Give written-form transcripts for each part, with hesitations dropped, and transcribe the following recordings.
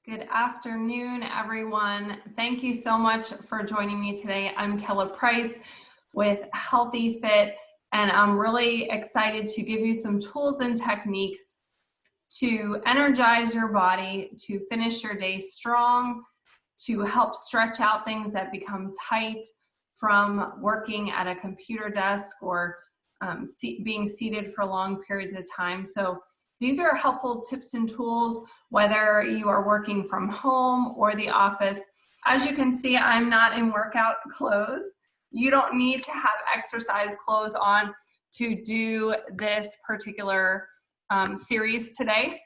Good afternoon, everyone. Thank you so much for joining me today. I'm Kella Price with Healthy Fit, and I'm really excited to give you some tools and techniques to energize your body, to finish your day strong, to help stretch out things that become tight from working at a computer desk or being seated for long periods of time. So these are helpful tips and tools, whether you are working from home or the office. As you can see, I'm not in workout clothes. You don't need to have exercise clothes on to do this particular series today.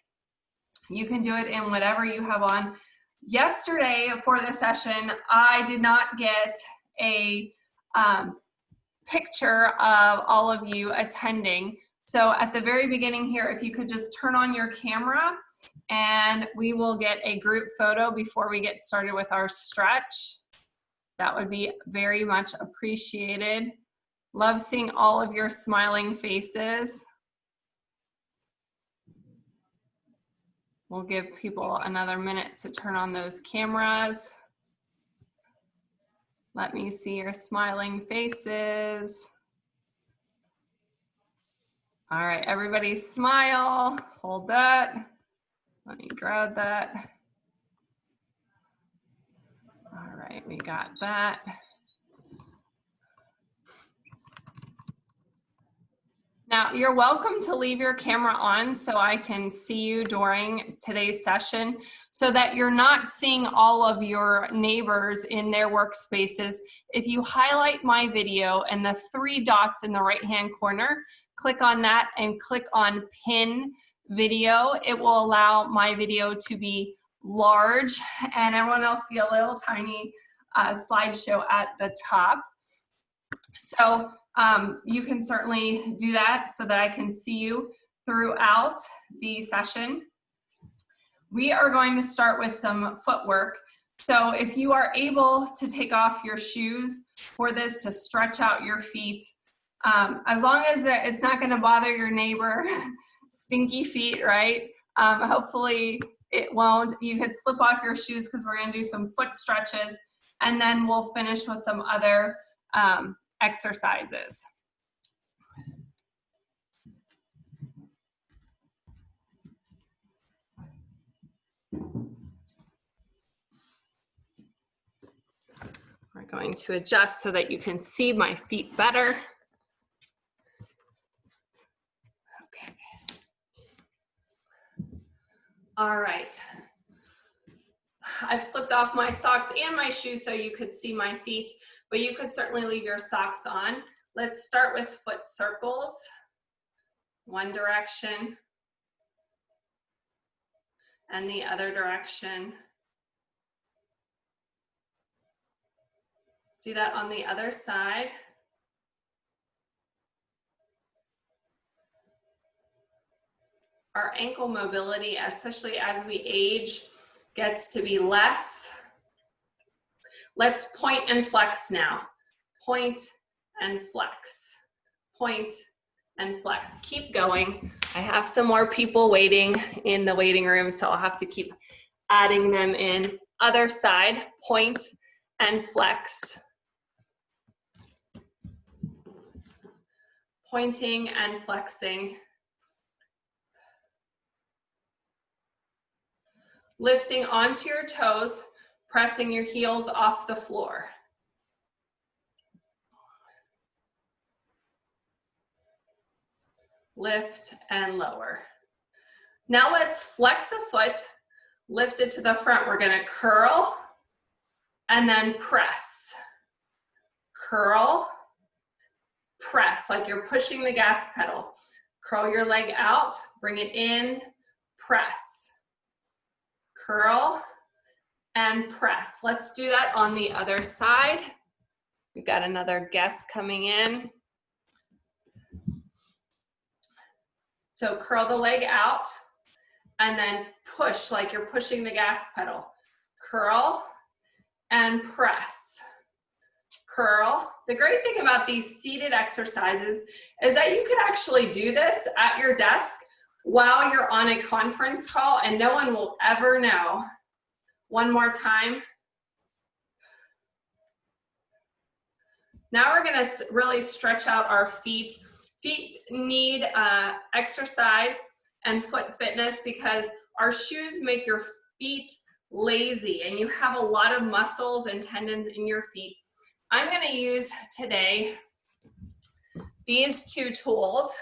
You can do it in whatever you have on. Yesterday for the session, I did not get a picture of all of you attending. So at the very beginning here, if you could just turn on your camera and we will get a group photo before we get started with our stretch. That would be very much appreciated. Love seeing all of your smiling faces. We'll give people another minute to turn on those cameras. Let me see your smiling faces. All right, everybody smile. Hold that. Let me grab that. All right, we got that. Now, you're welcome to leave your camera on so I can see you during today's session so that you're not seeing all of your neighbors in their workspaces. If you highlight my video and the 3 dots in the right-hand corner, click on that and click on Pin Video. It will allow my video to be large and everyone else be a little tiny slideshow at the top. So you can certainly do that so that I can see you throughout the session. We are going to start with some footwork. So if you are able to take off your shoes for this to stretch out your feet, as long as it's not going to bother your neighbor, stinky feet, right? Hopefully it won't. You could slip off your shoes because we're going to do some foot stretches, and then we'll finish with some other exercises. We're going to adjust so that you can see my feet better. Okay. All right. I've slipped off my socks and my shoes so you could see my feet, but you could certainly leave your socks on. Let's start with foot circles. One direction and the other direction. Do that on the other side. Our ankle mobility, especially as we age, gets to be less. Let's point and flex now. Point and flex. Point and flex. Keep going. I have some more people waiting in the waiting room, so I'll have to keep adding them in. Other side, point and flex. Pointing and flexing. Lifting onto your toes, pressing your heels off the floor. Lift and lower. Now let's flex a foot, lift it to the front. We're going to curl and then press. Curl, press, like you're pushing the gas pedal. Curl your leg out, bring it in, press. Curl and press. Let's do that on the other side. We've got another guest coming in. So curl the leg out and then push like you're pushing the gas pedal. Curl and press. Curl. The great thing about these seated exercises is that you can actually do this at your desk while you're on a conference call and no one will ever know One more time. Now we're gonna really stretch out our feet. Feet need exercise and foot fitness because our shoes make your feet lazy and you have a lot of muscles and tendons in your feet. I'm gonna use today these two tools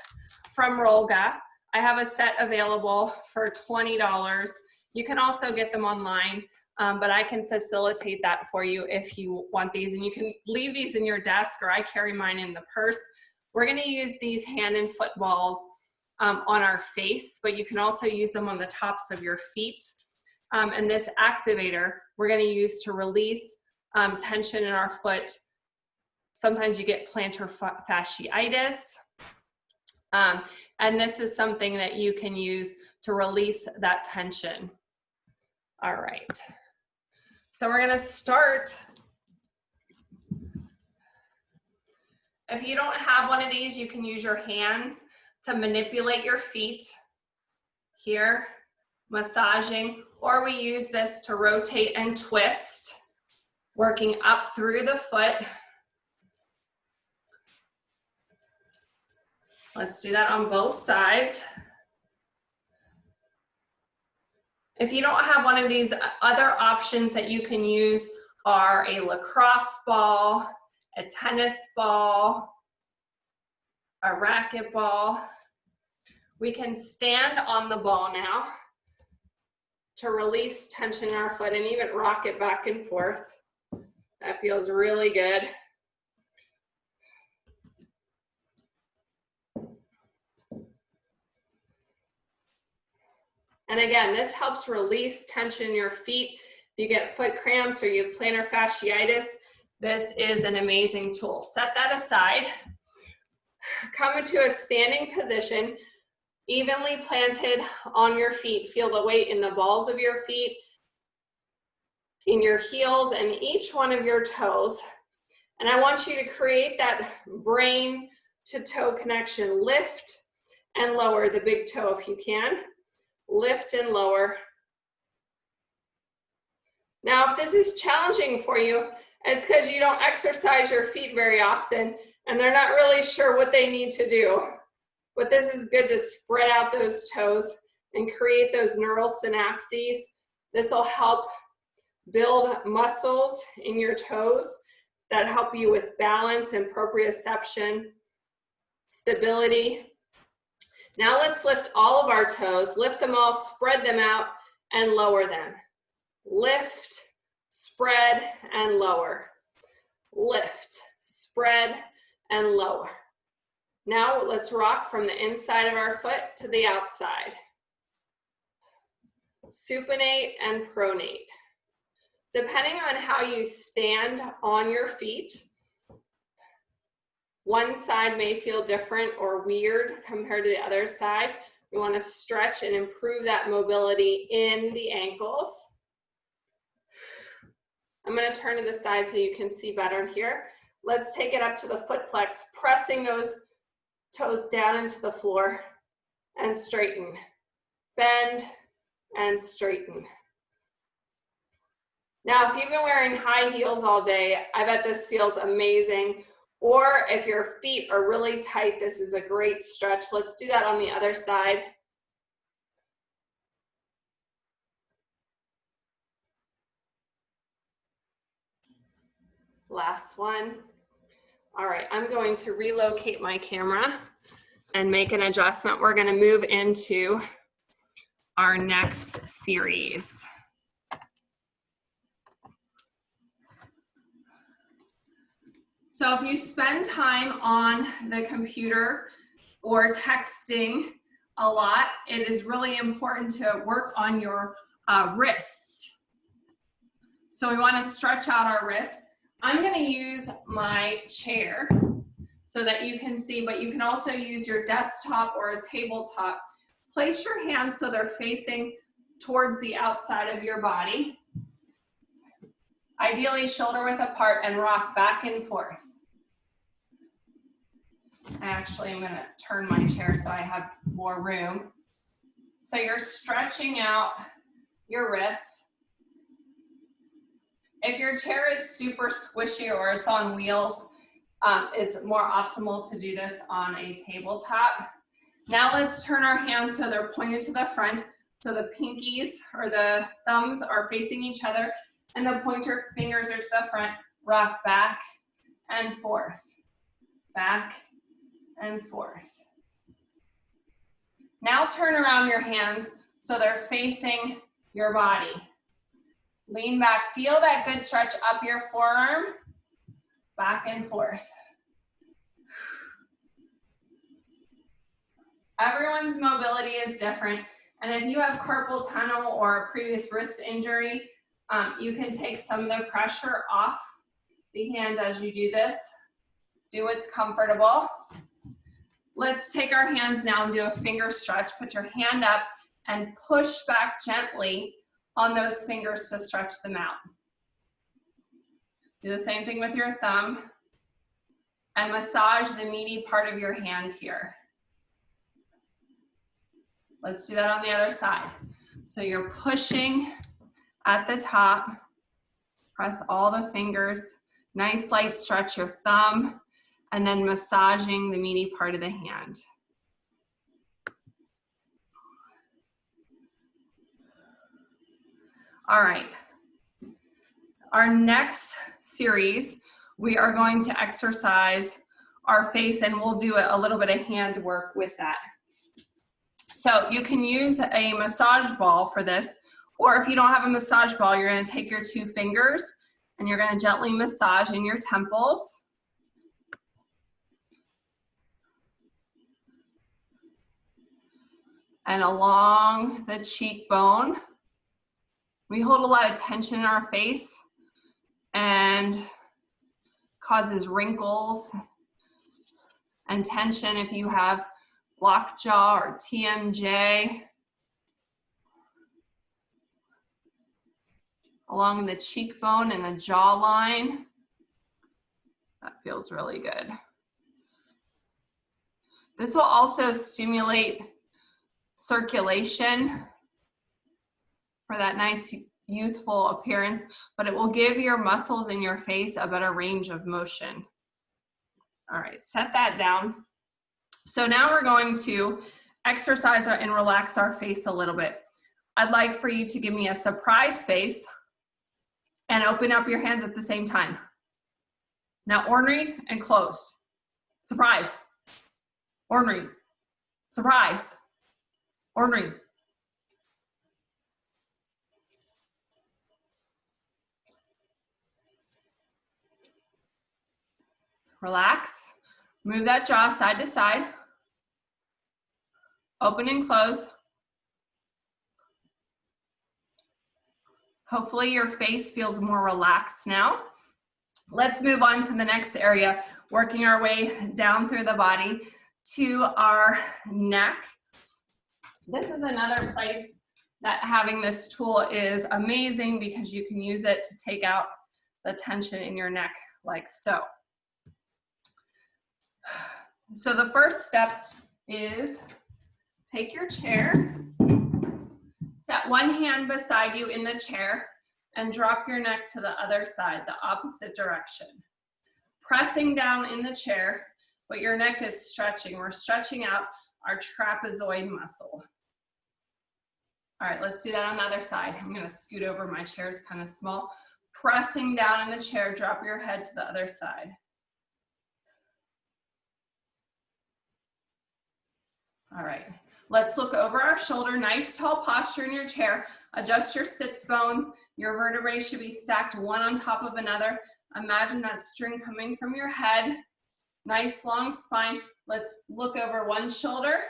from Rolga. I have a set available for $20. You can also get them online, but I can facilitate that for you if you want these. And you can leave these in your desk, or I carry mine in the purse. We're gonna use these hand and foot balls on our face, but you can also use them on the tops of your feet. And this activator, we're gonna use to release tension in our foot. Sometimes you get plantar fasciitis. And this is something that you can use to release that tension. All right. So we're gonna start. If you don't have one of these, you can use your hands to manipulate your feet here, massaging, or we use this to rotate and twist, working up through the foot. Let's do that on both sides. If you don't have one of these, other options that you can use are a lacrosse ball, a tennis ball, a racquetball. We can stand on the ball now to release tension in our foot and even rock it back and forth. That feels really good. And again, this helps release tension in your feet. If you get foot cramps or you have plantar fasciitis, this is an amazing tool. Set that aside. Come into a standing position, evenly planted on your feet. Feel the weight in the balls of your feet, in your heels, and each one of your toes. And I want you to create that brain to toe connection. Lift and lower the big toe if you can. Lift and lower. Now, if this is challenging for you, it's because you don't exercise your feet very often and they're not really sure what they need to do. But this is good to spread out those toes and create those neural synapses. This will help build muscles in your toes that help you with balance and proprioception, stability. Now let's lift all of our toes, lift them all, spread them out, and lower them. Lift, spread, and lower. Lift, spread, and lower. Now let's rock from the inside of our foot to the outside. Supinate and pronate. Depending on how you stand on your feet, one side may feel different or weird compared to the other side. We want to stretch and improve that mobility in the ankles. I'm going to turn to the side so you can see better here. Let's take it up to the foot flex, pressing those toes down into the floor and straighten. Bend and straighten. Now, if you've been wearing high heels all day, I bet this feels amazing. Or if your feet are really tight, this is a great stretch. Let's do that on the other side. Last one. All right, I'm going to relocate my camera and make an adjustment. We're going to move into our next series. So if you spend time on the computer or texting a lot, it is really important to work on your wrists. So we want to stretch out our wrists. I'm going to use my chair so that you can see, but you can also use your desktop or a tabletop. Place your hands so they're facing towards the outside of your body. Ideally shoulder width apart, and rock back and forth. Actually, I'm going to turn my chair so I have more room. So you're stretching out your wrists. If your chair is super squishy or it's on wheels, it's more optimal to do this on a tabletop. Now let's turn our hands so they're pointed to the front. So the pinkies or the thumbs are facing each other and the pointer fingers are to the front. Rock back and forth, back and forth. Now turn around your hands so they're facing your body. Lean back, feel that good stretch up your forearm, back and forth. Everyone's mobility is different, and if you have carpal tunnel or a previous wrist injury, you can take some of the pressure off the hand as you do this. Do what's comfortable. Let's take our hands now and do a finger stretch. Put your hand up and push back gently on those fingers to stretch them out. Do the same thing with your thumb and massage the meaty part of your hand here. Let's do that on the other side. So you're pushing at the top, press all the fingers, nice light stretch your thumb, and then massaging the meaty part of the hand. All right, our next series, we are going to exercise our face and we'll do a little bit of hand work with that. So you can use a massage ball for this, or if you don't have a massage ball, you're gonna take your 2 fingers and you're gonna gently massage in your temples. And along the cheekbone. We hold a lot of tension in our face and causes wrinkles and tension if you have lockjaw or TMJ. Along the cheekbone and the jawline. That feels really good. This will also stimulate circulation for that nice youthful appearance, but it will give your muscles in your face a better range of motion. All right, set that down. So now we're going to exercise and relax our face a little bit. I'd like for you to give me a surprise face and open up your hands at the same time. Now ornery and close. Surprise. Ornery. Surprise. Ornery. Relax. Move that jaw side to side. Open and close. Hopefully your face feels more relaxed now. Let's move on to the next area, working our way down through the body to our neck. This is another place that having this tool is amazing because you can use it to take out the tension in your neck like so. So the first step is take your chair, set one hand beside you in the chair, and drop your neck to the other side, the opposite direction. Pressing down in the chair, but your neck is stretching. We're stretching out our trapezoid muscle. All right, let's do that on the other side. I'm gonna scoot over, my chair is kind of small. Pressing down in the chair, drop your head to the other side. All right, let's look over our shoulder, nice tall posture in your chair. Adjust your sits bones. Your vertebrae should be stacked one on top of another. Imagine that string coming from your head. Nice long spine. Let's look over one shoulder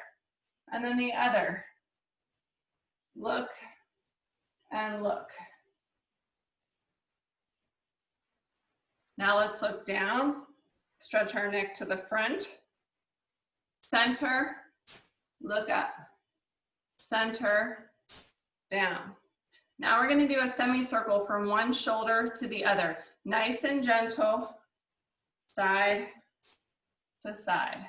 and then the other. Look and look. Now let's look down. Stretch our neck to the front. Center. Look up, center, down. Now we're gonna do a semicircle from one shoulder to the other. Nice and gentle, side to side.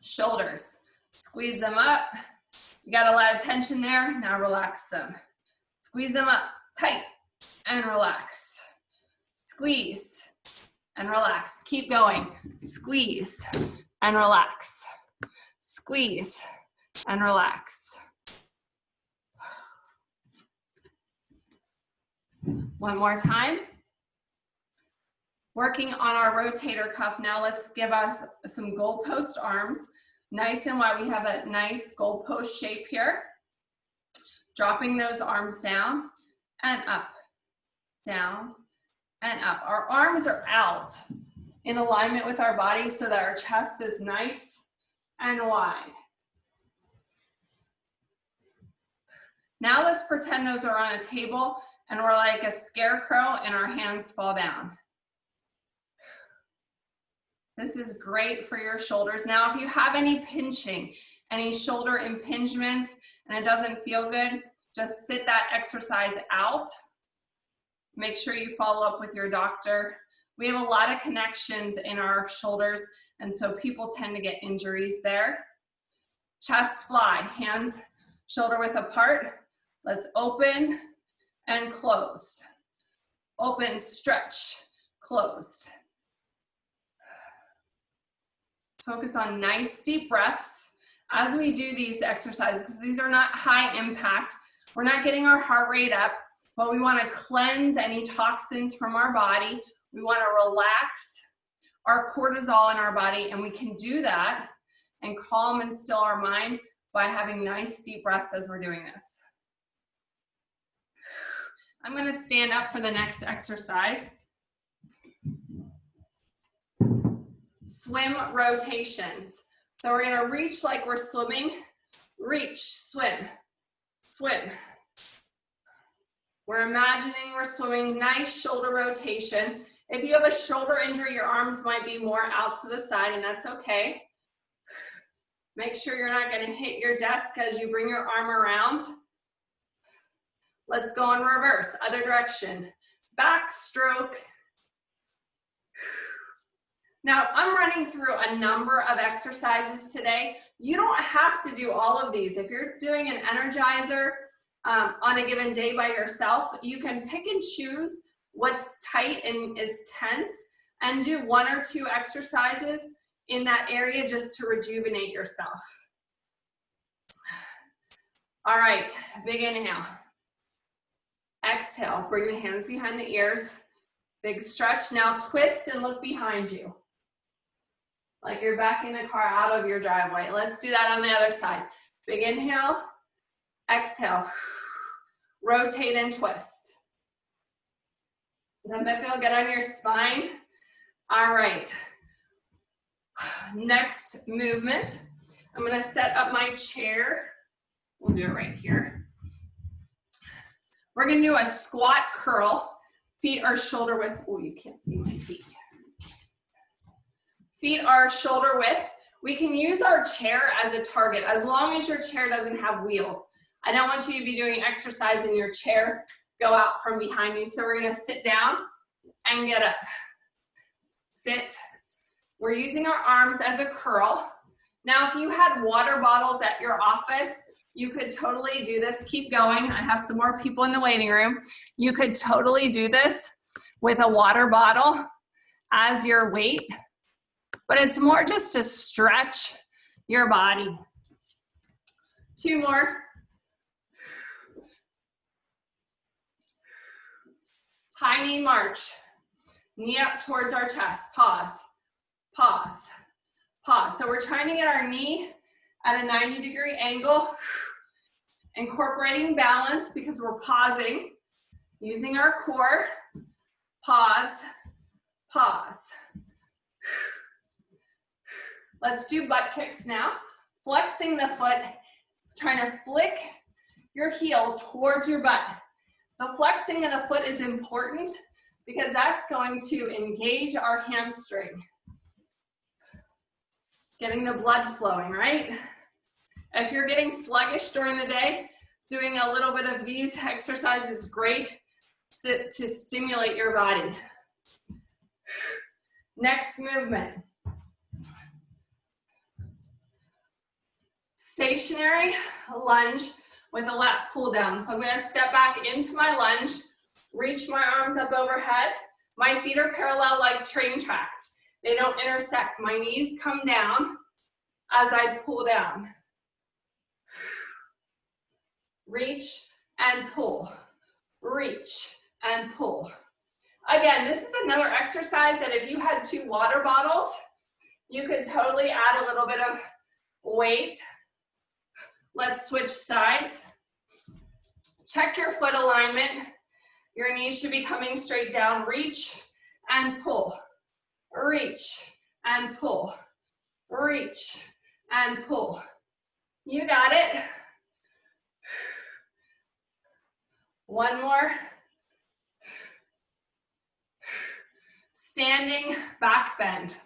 Shoulders, squeeze them up. You got a lot of tension there, now relax them. Squeeze them up tight and relax. Squeeze and relax. Keep going. Squeeze and relax. Squeeze and relax. One more time. Working on our rotator cuff now. Let's give us some goalpost arms. Nice and wide. We have a nice goalpost shape here. Dropping those arms down and up, down and up. Our arms are out in alignment with our body so that our chest is nice and wide. Now let's pretend those are on a table and we're like a scarecrow and our hands fall down. This is great for your shoulders. Now, if you have any pinching, any shoulder impingements, and it doesn't feel good, just sit that exercise out. Make sure you follow up with your doctor. We have a lot of connections in our shoulders, and so people tend to get injuries there. Chest fly, hands shoulder width apart. Let's open and close. Open, stretch, closed. Focus on nice deep breaths as we do these exercises, because these are not high impact. We're not getting our heart rate up, but we want to cleanse any toxins from our body. We want to relax our cortisol in our body, and we can do that and calm and still our mind by having nice deep breaths as we're doing this. I'm going to stand up for the next exercise. Swim rotations. So we're going to reach like we're swimming. Reach, swim, swim. We're imagining we're swimming. Nice shoulder rotation. If you have a shoulder injury, your arms might be more out to the side, and that's okay. Make sure you're not going to hit your desk as you bring your arm around. Let's go in reverse, other direction. Backstroke. Now, I'm running through a number of exercises today. You don't have to do all of these. If you're doing an Energizer on a given day by yourself, you can pick and choose what's tight and is tense and do one or two exercises in that area just to rejuvenate yourself. All right, big inhale. Exhale, bring the hands behind the ears. Big stretch. Now twist and look behind you. Like you're backing the car out of your driveway. Let's do that on the other side. Big inhale, exhale. Rotate and twist. Doesn't that feel good on your spine? All right. Next movement. I'm going to set up my chair. We'll do it right here. We're going to do a squat curl. Feet are shoulder width. Oh, you can't see my feet. Feet are shoulder width. We can use our chair as a target as long as your chair doesn't have wheels. I don't want you to be doing exercise in your chair. Go out from behind you. So we're going to sit down and get up. Sit. We're using our arms as a curl. Now, if you had water bottles at your office, you could totally do this. Keep going. I have some more people in the waiting room. You could totally do this with a water bottle as your weight, but it's more just to stretch your body. Two more. High knee march. Knee up towards our chest. Pause, pause, pause. So we're trying to get our knee at a 90-degree angle, incorporating balance because we're pausing, using our core. Pause, pause. Let's do butt kicks now. Flexing the foot, trying to flick your heel towards your butt. The flexing of the foot is important because that's going to engage our hamstring. Getting the blood flowing, right? If you're getting sluggish during the day, doing a little bit of these exercises is great to stimulate your body. Next movement. Stationary lunge. with a lat pull down. So I'm gonna step back into my lunge, reach my arms up overhead. My feet are parallel like train tracks. They don't intersect. My knees come down as I pull down. Reach and pull, reach and pull. Again, this is another exercise that if you had 2 water bottles, you could totally add a little bit of weight. Let's switch sides. Check your foot alignment. Your knees should be coming straight down. Reach and pull, reach and pull, reach and pull. You got it. One more. Standing back bend.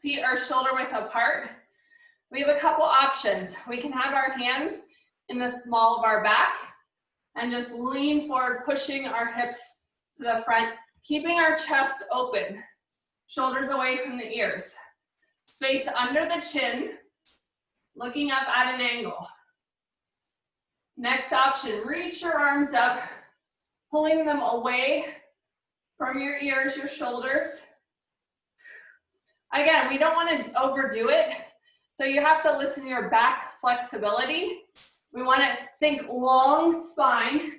Feet are shoulder width apart. We have a couple options. We can have our hands in the small of our back and just lean forward, pushing our hips to the front, keeping our chest open, shoulders away from the ears. Space under the chin, looking up at an angle. Next option, reach your arms up, pulling them away from your ears, your shoulders. Again, we don't want to overdo it, so you have to listen to your back flexibility. We want to think long spine,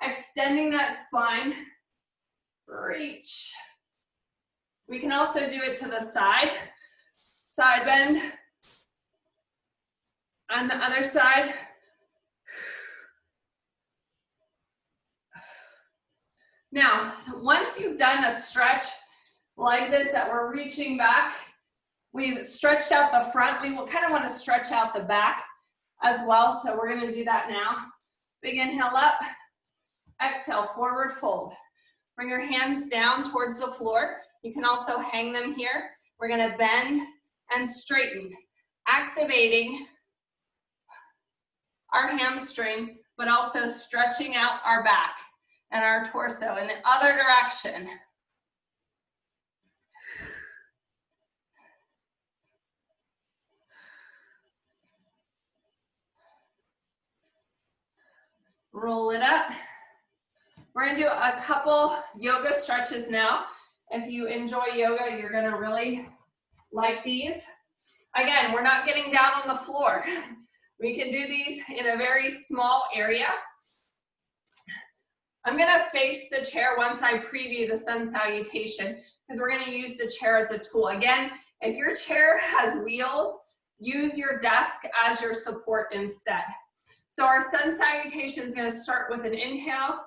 extending that spine. Reach. We can also do it to the side bend. On the other side. Now, once you've done a stretch like this that we're reaching back, we've stretched out the front. We will kind of want to stretch out the back as well, so we're going to do that now. Big inhale up, exhale, forward fold. Bring your hands down towards the floor. You can also hang them here. We're going to bend and straighten, activating our hamstring, but also stretching out our back and our torso in the other direction. Roll it up. We're gonna do a couple yoga stretches now. If you enjoy yoga, you're gonna really like these. Again, we're not getting down on the floor. We can do these in a very small area. I'm gonna face the chair once I preview the sun salutation, because we're gonna use the chair as a tool. Again, if your chair has wheels, use your desk as your support instead. So our sun salutation is gonna start with an inhale,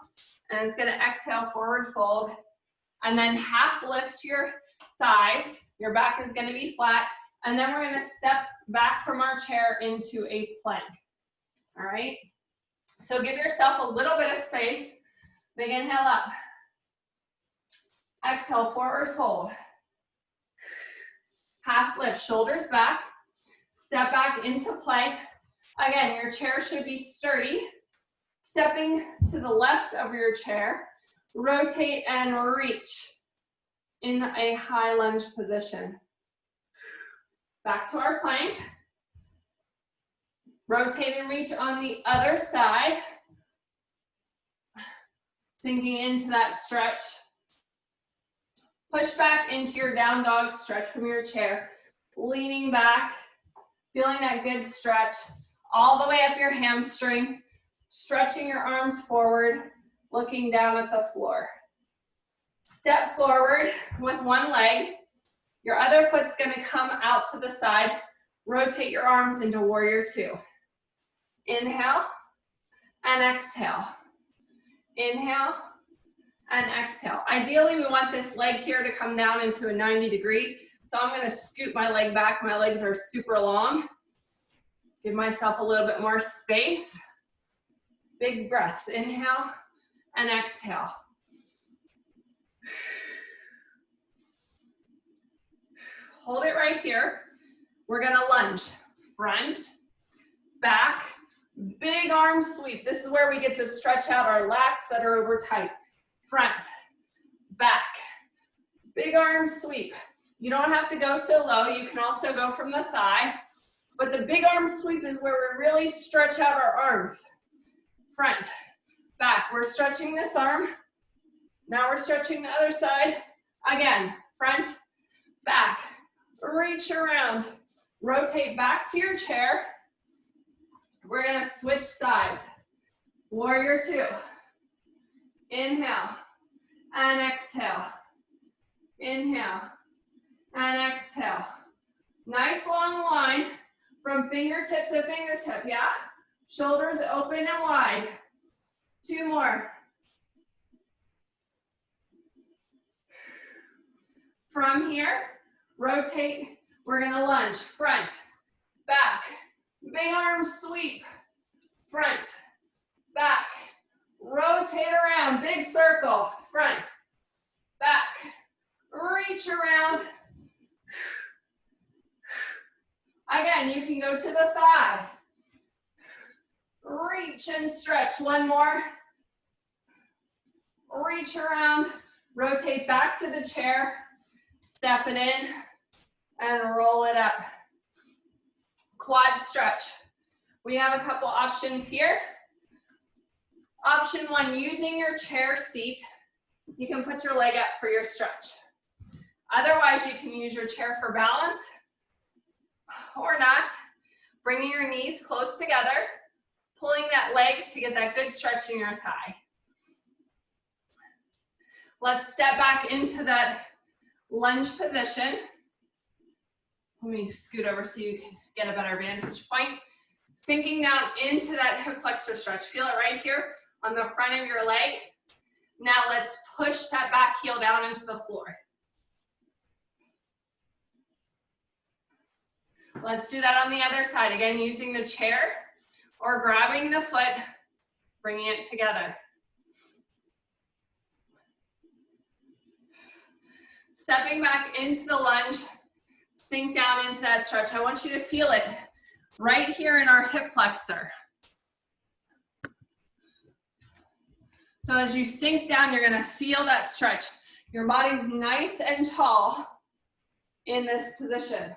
and it's gonna exhale, forward fold, and then half lift your thighs. Your back is gonna be flat, and then we're gonna step back from our chair into a plank, all right? So give yourself a little bit of space. Big inhale up. Exhale, forward fold. Half lift, shoulders back. Step back into plank. Again, your chair should be sturdy. Stepping to the left of your chair. Rotate and reach in a high lunge position. Back to our plank. Rotate and reach on the other side. Sinking into that stretch. Push back into your down dog, stretch from your chair. Leaning back, feeling that good stretch. All the way up your hamstring. Stretching your arms forward, looking down at the floor. Step forward with one leg. Your other foot's gonna come out to the side. Rotate your arms into warrior two. Inhale and exhale. Inhale and exhale. Ideally, we want this leg here to come down into a 90-degree. So I'm gonna scoot my leg back. My legs are super long. Give myself a little bit more space. Big breaths, inhale and exhale. Hold it right here. We're gonna lunge. Front, back, big arm sweep. This is where we get to stretch out our lats that are over tight. Front, back, big arm sweep. You don't have to go so low. You can also go from the thigh, But the big arm sweep is where we really stretch out our arms. Front, back. We're stretching this arm. Now we're stretching the other side. Again, front, back. Reach around. Rotate back to your chair. We're gonna switch sides. Warrior two. Inhale and exhale. Inhale and exhale. Nice long line from fingertip to fingertip, yeah? Shoulders open and wide. Two more. From here, rotate. We're gonna lunge. Front, back, big arm sweep. Front, back, rotate around, big circle. Front, back, reach around. Again, you can go to the thigh. Reach and stretch. One more. Reach around, rotate back to the chair, step it in, and roll it up. Quad stretch. We have a couple options here. Option one, using your chair seat, you can put your leg up for your stretch. Otherwise, you can use your chair for balance, or not. Bringing your knees close together, pulling that leg to get that good stretch in your thigh. Let's step back into that lunge position. Let me scoot over so you can get a better vantage point. Sinking down into that hip flexor stretch. Feel it right here on the front of your leg. Now let's push that back heel down into the floor. Let's do that on the other side. Again, using the chair or grabbing the foot, bringing it together. Stepping back into the lunge, sink down into that stretch. I want you to feel it right here in our hip flexor. So as you sink down, you're gonna feel that stretch. Your body's nice and tall in this position.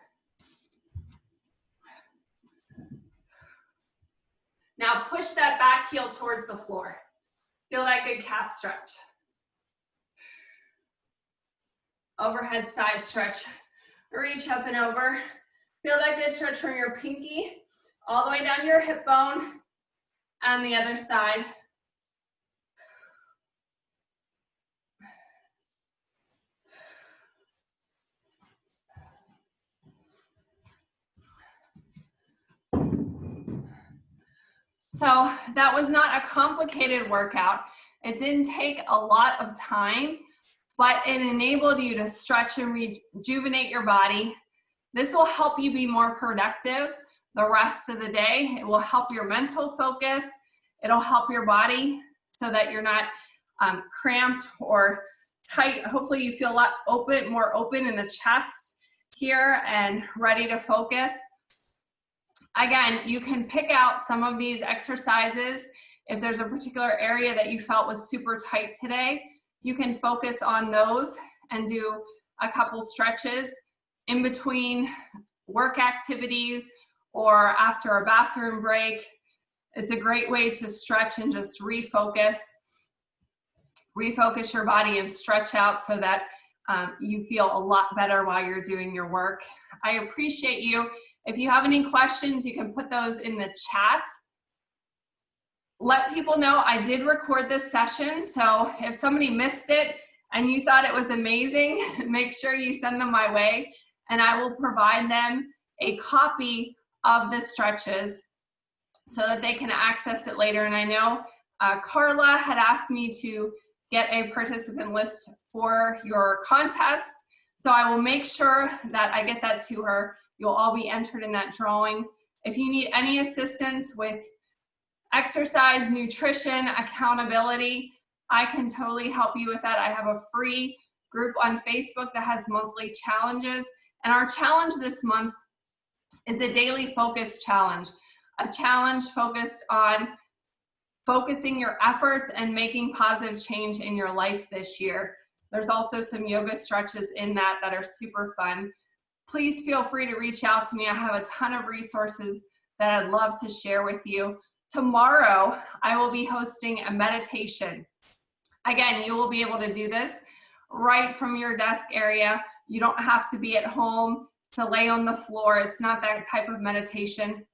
Now push that back heel towards the floor. Feel that good calf stretch. Overhead side stretch. Reach up and over. Feel that good stretch from your pinky all the way down to your hip bone and the other side. So that was not a complicated workout. It didn't take a lot of time, but it enabled you to stretch and rejuvenate your body. This will help you be more productive the rest of the day. It will help your mental focus. It'll help your body so that you're not cramped or tight. Hopefully you feel a lot more open in the chest here and ready to focus. Again, you can pick out some of these exercises. If there's a particular area that you felt was super tight today, you can focus on those and do a couple stretches in between work activities or after a bathroom break. It's a great way to stretch and just refocus your body and stretch out so that you feel a lot better while you're doing your work. I appreciate you. If you have any questions, you can put those in the chat. Let people know I did record this session, so if somebody missed it and you thought it was amazing, make sure you send them my way, and I will provide them a copy of the stretches so that they can access it later. And I know Carla had asked me to get a participant list for your contest, so I will make sure that I get that to her. You'll all be entered in that drawing. If you need any assistance with exercise, nutrition, accountability, I can totally help you with that. I have a free group on Facebook that has monthly challenges. And our challenge this month is a daily focus challenge, a challenge focused on focusing your efforts and making positive change in your life this year. There's also some yoga stretches in that are super fun. please feel free to reach out to me. I have a ton of resources that I'd love to share with you. Tomorrow, I will be hosting a meditation. Again, you will be able to do this right from your desk area. You don't have to be at home to lay on the floor. It's not that type of meditation.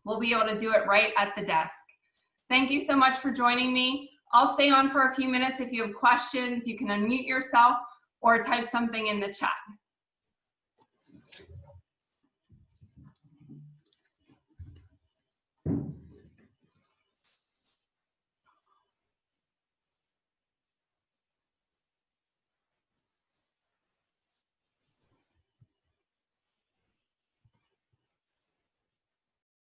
We'll be able to do it right at the desk. Thank you so much for joining me. I'll stay on for a few minutes. If you have questions, you can unmute yourself or type something in the chat.